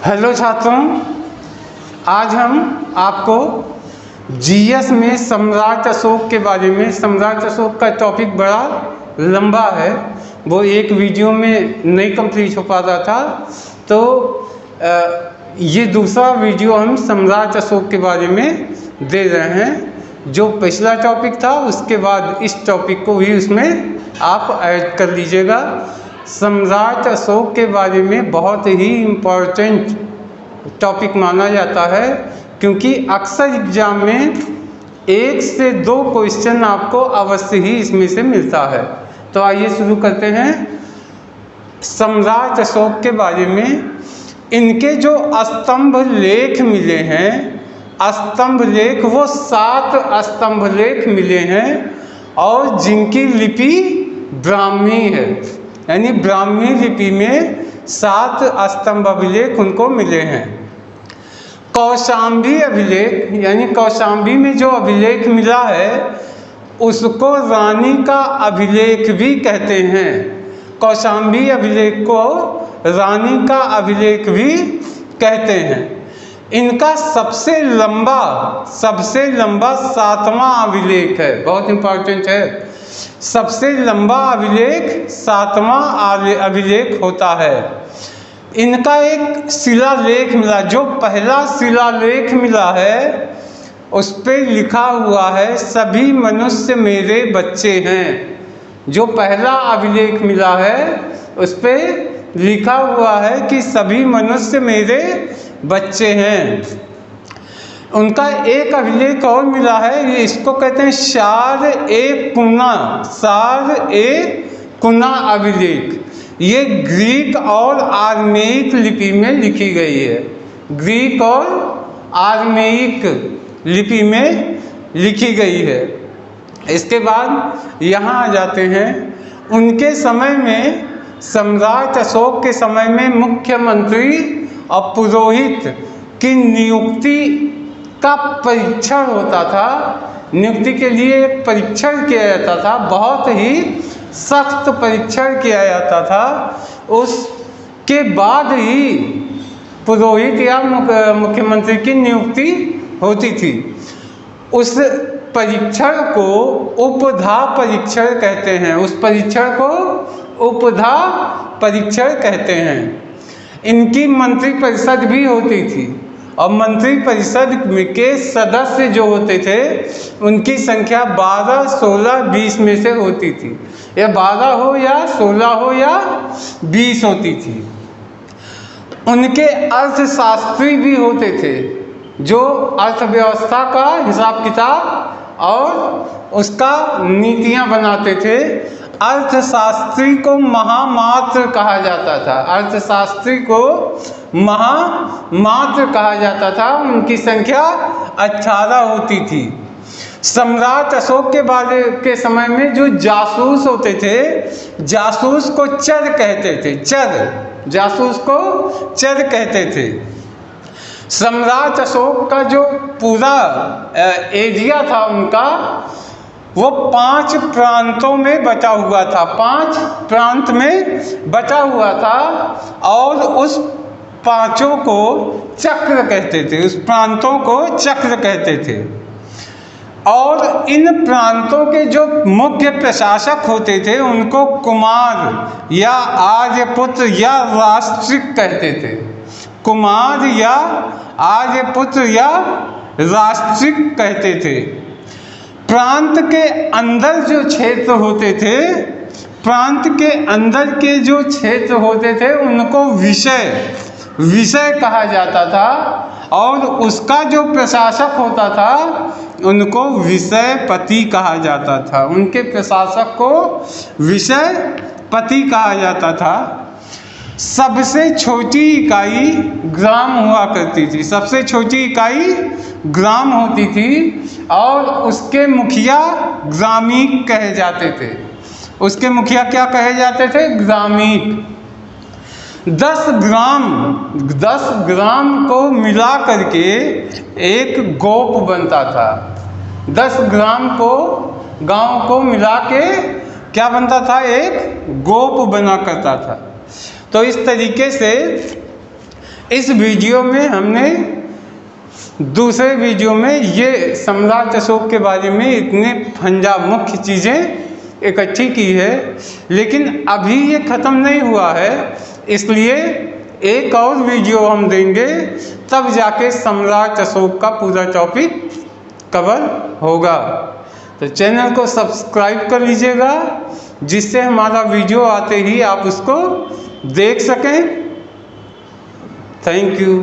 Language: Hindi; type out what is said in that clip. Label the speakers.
Speaker 1: हेलो छात्रों, आज हम आपको जीएस में सम्राट अशोक के बारे में। सम्राट अशोक का टॉपिक बड़ा लंबा है, वो एक वीडियो में नहीं कंप्लीट हो पा रहा था, तो ये दूसरा वीडियो हम सम्राट अशोक के बारे में दे रहे हैं। जो पिछला टॉपिक था उसके बाद इस टॉपिक को भी उसमें आप ऐड कर लीजिएगा। सम्राट अशोक के बारे में बहुत ही इम्पोर्टेंट टॉपिक माना जाता है, क्योंकि अक्सर एग्जाम में 1 से 2 क्वेश्चन आपको अवश्य ही इसमें से मिलता है। तो आइए शुरू करते हैं सम्राट अशोक के बारे में। इनके जो स्तंभ लेख मिले हैं, स्तंभ लेख, वो 7 स्तंभ लेख मिले हैं और जिनकी लिपि ब्राह्मी है, यानी ब्राह्मी लिपि में 7 स्तंभ अभिलेख उनको मिले हैं। कौशांबी अभिलेख, यानी कौशांबी में जो अभिलेख मिला है उसको रानी का अभिलेख भी कहते हैं। कौशांबी अभिलेख को रानी का अभिलेख भी कहते हैं। इनका सबसे लंबा 7वां अभिलेख है, बहुत इंपॉर्टेंट है। सबसे लंबा अभिलेख 7वां अभिलेख होता है। इनका एक शिलालेख मिला, जो पहला शिलालेख मिला है उस पर लिखा हुआ है सभी मनुष्य मेरे बच्चे हैं। जो पहला अभिलेख मिला है उस पर लिखा हुआ है कि सभी मनुष्य मेरे बच्चे हैं। उनका एक अभिलेख और मिला है, इसको कहते हैं सार-ए-कुना अभिलेख। ये ग्रीक और आर्मेइक लिपि में लिखी गई है। ग्रीक और आर्मेइक लिपि में लिखी गई है। इसके बाद यहाँ आ जाते हैं, उनके समय में, सम्राट अशोक के समय में मुख्यमंत्री और पुरोहित की नियुक्ति का परीक्षण होता था। नियुक्ति के लिए एक परीक्षण किया जाता था, बहुत ही सख्त परीक्षण किया जाता था। उसके बाद ही पुरोहित या मुख्यमंत्री की नियुक्ति होती थी। उस परीक्षण को उपधा परीक्षण कहते हैं। उस परीक्षण को उपधा परीक्षण कहते हैं। इनकी मंत्री परिषद भी होती थी और मंत्री परिषद के सदस्य जो होते थे उनकी संख्या 12, 16, 20 में से होती थी। या 12 हो या 16 हो या 20 होती थी। उनके अर्थशास्त्री भी होते थे, जो अर्थव्यवस्था का हिसाब किताब और उसका नीतियां बनाते थे। अर्थशास्त्री को महामात्र कहा जाता था। अर्थशास्त्री को महामात्र कहा जाता था। उनकी संख्या 18 होती थी। सम्राट अशोक के बारे के समय में जो जासूस होते थे, जासूस को चर कहते थे। जासूस को चर कहते थे। सम्राट अशोक का जो पूरा एरिया था उनका, वो 5 प्रांतों में बटा हुआ था। 5 प्रांत में बटा हुआ था और उस 5 को चक्र कहते थे। उस प्रांतों को चक्र कहते थे। और इन प्रांतों के जो मुख्य प्रशासक होते थे उनको कुमार या आर्यपुत्र या राष्ट्रिक कहते थे। कुमार या आर्यपुत्र या राष्ट्रिक कहते थे। प्रांत के अंदर जो क्षेत्र होते थे, प्रांत के अंदर के जो क्षेत्र होते थे उनको विषय कहा जाता था। और उसका जो प्रशासक होता था उनको विषयपति कहा जाता था। उनके प्रशासक को विषयपति कहा जाता था। सबसे छोटी इकाई ग्राम हुआ करती थी। सबसे छोटी इकाई ग्राम होती थी और उसके मुखिया ग्रामीक कहे जाते थे। उसके मुखिया क्या कहे जाते थे? ग्रामीक। 10 ग्राम को मिला करके एक गोप बनता था। 10 ग्राम को गांव को मिला के क्या बनता था? एक गोप बना करता था। तो इस तरीके से इस वीडियो में हमने दूसरे वीडियो में ये सम्राट अशोक के बारे में इतने फंजा मुख्य चीज़ें इकट्ठी की है, लेकिन अभी ये ख़त्म नहीं हुआ है, इसलिए एक और वीडियो हम देंगे, तब जाके सम्राट अशोक का पूरा टॉपिक कवर होगा। तो चैनल को सब्सक्राइब कर लीजिएगा, जिससे हमारा वीडियो आते ही आप उसको देख सकें। Thank you.